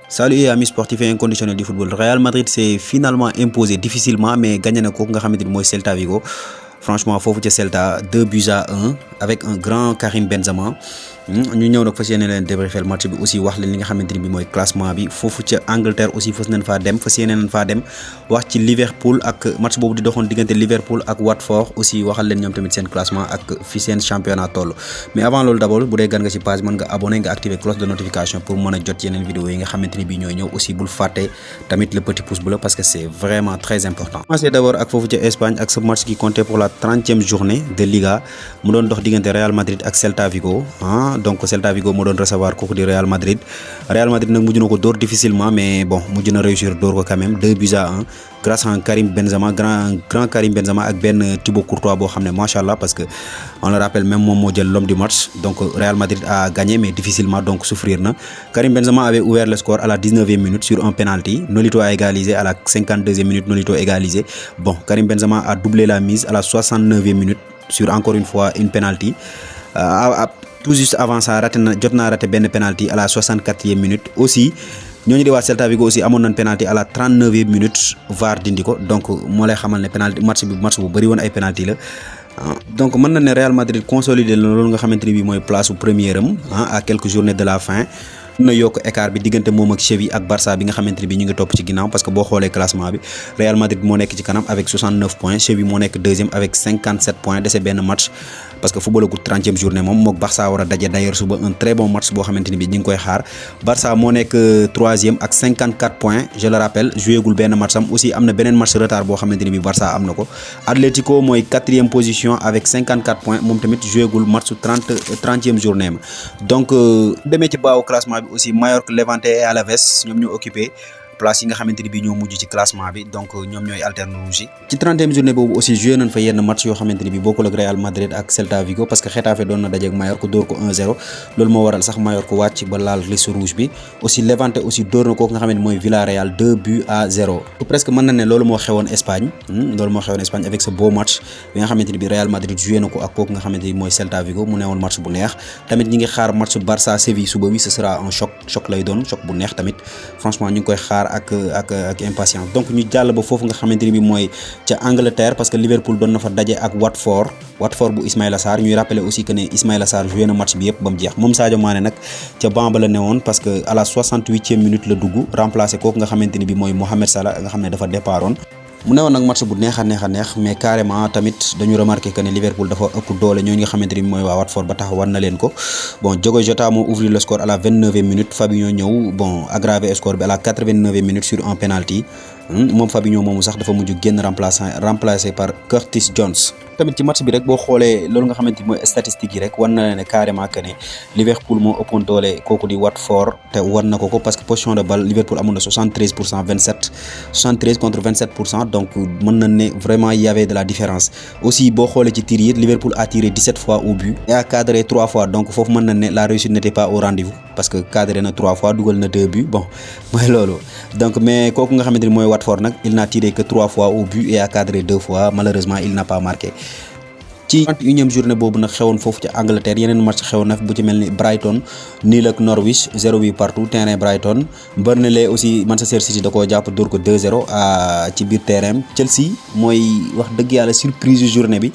Salut amis sportifs et inconditionnels du football. Real Madrid s'est finalement imposé difficilement mais gagné na ko nga xamante ni mooy Celta Vigo. Franchement foofu ca Celta 2-1 avec un grand Karim Benzema. ñu ñëw nag fas yéene leen débriefer match bi aussi wax leen li nga xamante ni bi mooy classement bi foofu ca Angleterre aussi fas yéene nañ faa dem wax ci Liverpool ak match boobu di doxoon diggante Liverpool ak Watford aussi waxal leen ñoom tamit seen classement ak fi seen championnat toll. mais avant loolu d'abord bu dee gan nga ci page mën nga abonné nga activer cloche de notification pour mën a jot yeneen vidéo yi nga xamante ni bi ñooy ñëw aussi bul fàtte tamit le petit pouce bleu parce que c'est vraiment très important. commencé d'abord ak foofu ca Espagne ak ce match qui comptait pour la 30e journée de Liga mu doon dox diggante Real Madrid ak Celta Vigo donc Celta Vigo moo doon recevoir kooku di Real Madrid nag mujj na ko dóor difficilement mais bon mujj na réussir dóor ko quand même 2-1 grâce à Karim Benzema grand Karim Benzema ak benn Thibaut Courtois boo xam ne macha allah parce que on le rappelle même moom moo jël l'homme du match donc Real Madrid a gagné mais difficilement donc souffrir na. Karim Benzema avait ouvert le score à la 19e minute sur un penalty. Nolito a égalisé à la 52e minute. Nolito égalisé. Bon, Karim Benzema a doublé la mise à la 69e minute sur encore une fois une penalty. Tout juste avant ça jot naa raté benn penalty à la 64e minute aussi. ñooñu di waa Celta Vigo aussi amoon nañ penalty à la 39e minute VAR dindi ko donc moo lay xamal ne penalty match bu bëri woon ay penalty la. donc mën na ne Real Madrid consolider la loolu nga xamante ni bii mooy place su première am à quelques journées de la fin. na yokk écart bi diggante moom ak Séville ak Barça bi nga xamante ni bi ñu ngi topp ci ginnaaw parce que boo xoolee classement bi Real Madrid moo nekk ci kanam avec 69 points Séville moo nekk deuxième avec 57 points dese benn match parce que football gu 30e journée moom mook Barça war a daje d'ailleurs suba un très bon match boo xamante ni bi ñu ngi koy xaar. Barça moo nekk troisième ak 54 points je le rappelle joué gul benn match am aussi am na beneen match retard boo xamante ni bi Barça am na ko. Atlético mooy 4e position avec 54 points moom tamit joué gul match 30e journée ma donc demee ci baawu classement bi aussi Mallorca, Levante et Alaves ñoom ñoo occupé place yi nga xamante ni bi ñoo mujj ci classement bi donc ñoom ñooy alterne rouge yi. ci 30e journée boobu aussi joué nañ fa yenn match yoo xamante ni bi bokkul ak Real Madrid ak Celta Vigo parce que Getafe doon na dajeek Mallorca dóor ko 1-0 loolu moo waral sax Mallorca wàcc ba laal liste rouge bi aussi Levante aussi dóor na kooku nga xamante ni mooy Villarreal 2-0 presque mën na ne loolu moo xewoon Espagne avec ce beau match bi nga xamante ni bi Real Madrid joué na ko ak kooku nga xamante ni mooy Celta Vigo mu newoon match bu neex tamit ñi ngi xaar match Barça Séville suba bi ce sera un choc lay doon choc bu neex tamit franchement ñu ngi koy xaar ak impatience donc ñu jàll ba foofu nga xamante ni bi mooy ca Angleterre parce que Liverpool doon na fa daje ak Watford bu Ismaïla Sarr ñuy rappeler aussi que ne Ismaïla Sarr joué na match bi yëpp ba mu jeex moom Sadio Mané nag ca banc ba la newoon parce que à la 68e minute la dugg remplacé kooku nga xamante ni bi mooy Mohamed Salah nga xam ne dafa départoon mu newoon nag match bu neex a neex mais carrément tamit dañu remarqué que ne Liverpool dafa ëpp doole ñooñu nga xamante ni mooy waa Watford ba tax war na leen ko bon Diogo Jota moo ouvrir le score à la 29e minute Fabinho ñëw bon aggravé score bi à la 89e minute sur un penalty moom Fabinho moomu sax dafa mujj génn remplacé par Curtis Jones. tamit ci match bi rek boo xoolee loolu nga xamante ni mooy statistiques yi rek war na leen ne carrément que ne Liverpool moo ëppoon doole kooku di Watford te war na ko parce que position de balle Liverpool amoon na 73 contre 27% donc mën na ne vraiment y avait de la différence aussi boo xoolee ci tir yi Liverpool a tiré 17 fois au but et a cadré 3 fois donc foofu mën na ne la réussite n'était pas au rendez-vous parce que cadré na 3 fois dugal na 2 buts bon mooy loolu donc mais kooku nga xamante ni mooy Watford nag il n'a tiré que 3 fois au but et a cadré 2 fois malheureusement il n'a pas marqué. ci 31e journée boobu nag xewoon foofu ci Angleterre yeneen match xewoon na bu ci mel ni Brighton niil ak Norwich 0-8 partout terrain Brighton Burnley aussi Manchester City da koo jàpp dóor ko 2-0 ci biir terrain Chelsea mooy wax dëgg yàlla surprise journée bi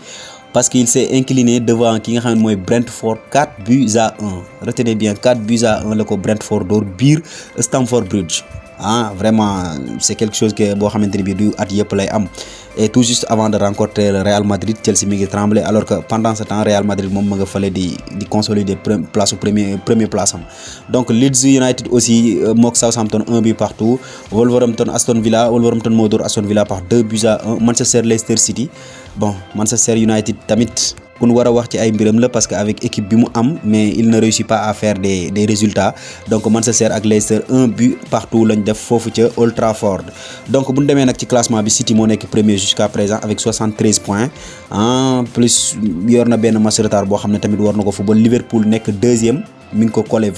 parce qu'il s'est incliné devant ki nga xam ne mooy Brentford 4-1 retenez bien 4-1 la ko Brentford dóor biir Stamford Bridge vraiment c'est quelque chose que boo xamante ni bii du at yëpp lay am et tout juste avant de rencontrer le Real Madrid Chelsea mi ngi tremblé alors que pendant ce temps Real Madrid moom ma nga fële di consolider place premier place am donc Leeds United aussi mook Southampton 1 but partout Wolverhampton moo dóor Aston Villa par 2-1 Manchester Leicester City bon Manchester United tamit kun war a wax ci ay mbiram la parce que avec équipe bi mu am mais il ne réussit pas à faire des résultats donc Manchester ak Leicester 1 but partout lañ def foofu ca Old Trafford donc bu ñu demee nag ci classement bi City moo nekk premier jusqu'à présent avec 73 points plus yor na benn match retard boo xam ne tamit war na ko football Liverpool nekk deuxième mi ngi ko collé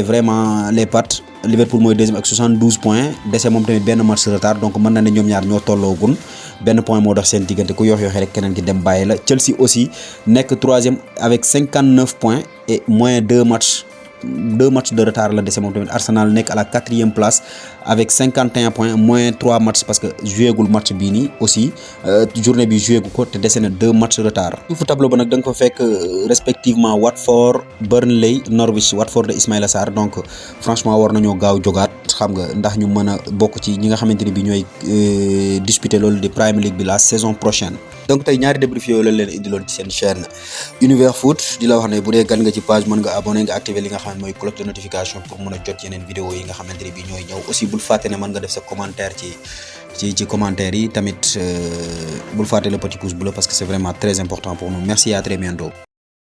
vraiment les pattes Liverpool mooy deuxième avec 72 points dese moom tamit benn match retard donc mën na ne ñoom ñaar ñoo tolloogun benn point moo dox seen diggante ku yox rek keneen ki dem bàyyi la Chelsea aussi nekk troisième avec 59 points et moins 2 matchs 2 matchs de retard la dese moom tamit. Arsenal nekk à la 4e place avec 51 points, moins 3 matchs parce que joué gul match bii nii aussi journée bi joué gu ko te dese na 2 matchs de retard. suufu tableau ba nag da nga fa fekk respectivement Watford, Burnley, Norwich. Watford de Ismaïla Sarr, donc franchement war nañoo gaaw jogaat xam nga ndax ñu mën a bokk ci ñi nga xamante ni bi ñooy disputer loolu di Premier League bi la saison prochaine. donc tey ñaari débrief yooyu lañ leen indiloon ci seen chaîne Univers Foot di la wax ne bu dee gan nga ci page mën nga abonné nga activer li nga xam ne mooy cloche de notification pour mën a jot yeneen vidéo yi nga xamante ne bi ñooy ñëw. aussi bul fàtte ne mën nga def sa commentaire ci commentaire yi tamit bul fàtte le petit pouce bleu parce que c'est vraiment très important pour nous. Merci et à très bientôt.